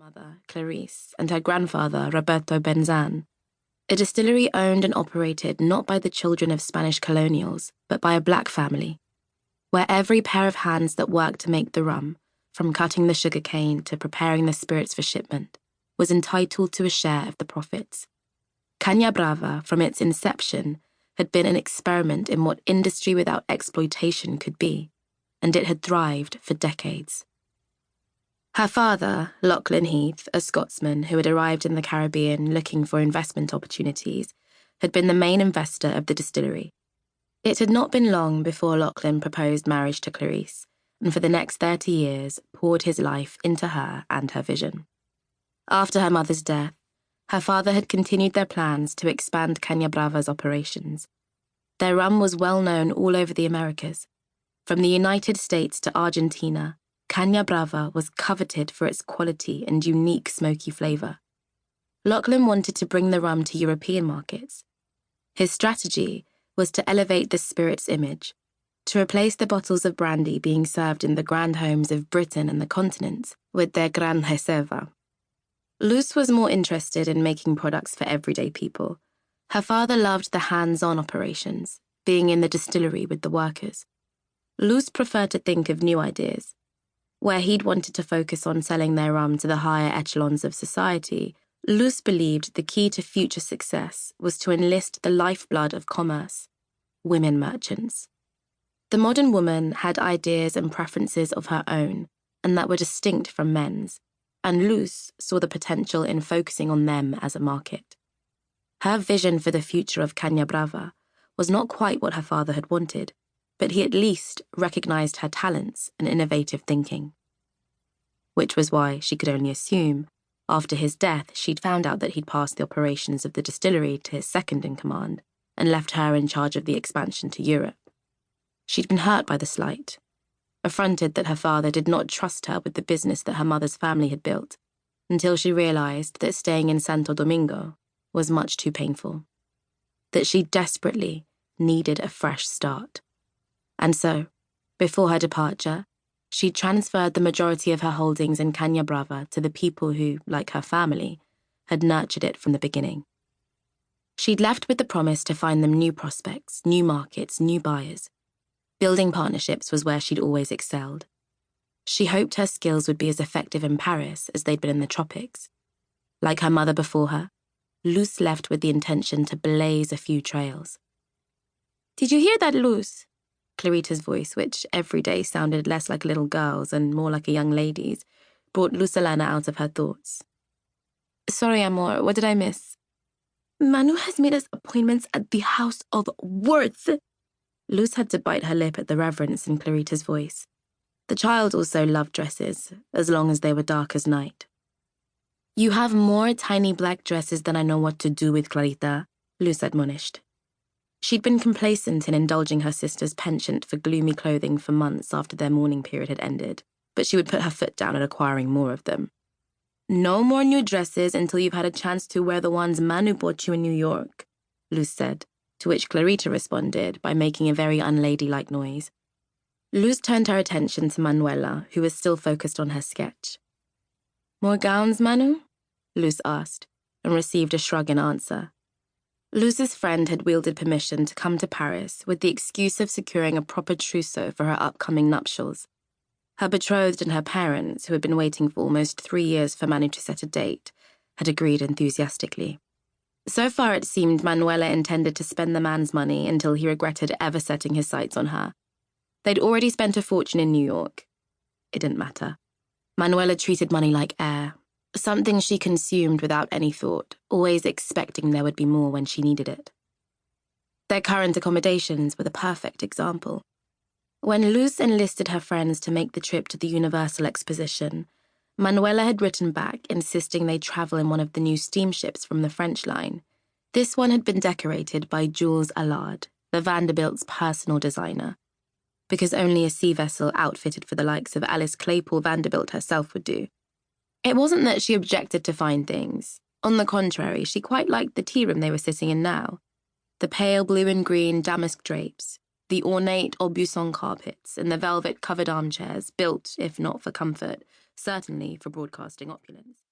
mother, Clarice, and her grandfather, Roberto Benzan, a distillery owned and operated not by the children of Spanish colonials, but by a black family, where every pair of hands that worked to make the rum, from cutting the sugarcane to preparing the spirits for shipment, was entitled to a share of the profits. Caña Brava, from its inception, had been an experiment in what industry without exploitation could be, and it had thrived for decades. Her father, Lachlan Heath, a Scotsman who had arrived in the Caribbean looking for investment opportunities, had been the main investor of the distillery. It had not been long before Lachlan proposed marriage to Clarice, and for the next 30 years poured his life into her and her vision. After her mother's death, her father had continued their plans to expand Caña Brava's operations. Their rum was well known all over the Americas. From the United States to Argentina, Caña Brava was coveted for its quality and unique smoky flavor. Lachlan wanted to bring the rum to European markets. His strategy was to elevate the spirit's image, to replace the bottles of brandy being served in the grand homes of Britain and the continent with their Gran Reserva. Luz was more interested in making products for everyday people. Her father loved the hands-on operations, being in the distillery with the workers. Luz preferred to think of new ideas. Where he'd wanted to focus on selling their rum to the higher echelons of society, Luz believed the key to future success was to enlist the lifeblood of commerce, women merchants. The modern woman had ideas and preferences of her own, and that were distinct from men's, and Luz saw the potential in focusing on them as a market. Her vision for the future of Caña Brava was not quite what her father had wanted, but he at least recognized her talents and innovative thinking. Which was why she could only assume, after his death, she'd found out that he'd passed the operations of the distillery to his second-in-command and left her in charge of the expansion to Europe. She'd been hurt by the slight, affronted that her father did not trust her with the business that her mother's family had built, until she realized that staying in Santo Domingo was much too painful, that she desperately needed a fresh start. And so, before her departure, she transferred the majority of her holdings in Caña Brava to the people who, like her family, had nurtured it from the beginning. She'd left with the promise to find them new prospects, new markets, new buyers. Building partnerships was where she'd always excelled. She hoped her skills would be as effective in Paris as they'd been in the tropics. Like her mother before her, Luz left with the intention to blaze a few trails. "Did you hear that, Luz?" Clarita's voice, which every day sounded less like a little girl's and more like a young lady's, brought Luz Alana out of her thoughts. "Sorry, amor, what did I miss?" "Manu has made us appointments at the House of Worth." Luz had to bite her lip at the reverence in Clarita's voice. The child also loved dresses, as long as they were dark as night. "You have more tiny black dresses than I know what to do with, Clarita," Luz admonished. She'd been complacent in indulging her sister's penchant for gloomy clothing for months after their mourning period had ended, but she would put her foot down at acquiring more of them. "No more new dresses until you've had a chance to wear the ones Manu bought you in New York," Luz said, to which Clarita responded by making a very unladylike noise. Luz turned her attention to Manuela, who was still focused on her sketch. "More gowns, Manu?" Luz asked, and received a shrug in answer. Luz's friend had wielded permission to come to Paris with the excuse of securing a proper trousseau for her upcoming nuptials. Her betrothed and her parents, who had been waiting for almost 3 years for Manu to set a date, had agreed enthusiastically. So far it seemed Manuela intended to spend the man's money until he regretted ever setting his sights on her. They'd already spent a fortune in New York. It didn't matter. Manuela treated money like air. Something she consumed without any thought, always expecting there would be more when she needed it. Their current accommodations were the perfect example. When Luz enlisted her friends to make the trip to the Universal Exposition, Manuela had written back insisting they travel in one of the new steamships from the French line. This one had been decorated by Jules Allard, the Vanderbilt's personal designer, because only a sea vessel outfitted for the likes of Alice Claypool Vanderbilt herself would do. It wasn't that she objected to fine things. On the contrary, she quite liked the tea room they were sitting in now. The pale blue and green damask drapes, the ornate Aubusson carpets, and the velvet-covered armchairs, built, if not for comfort, certainly for broadcasting opulence.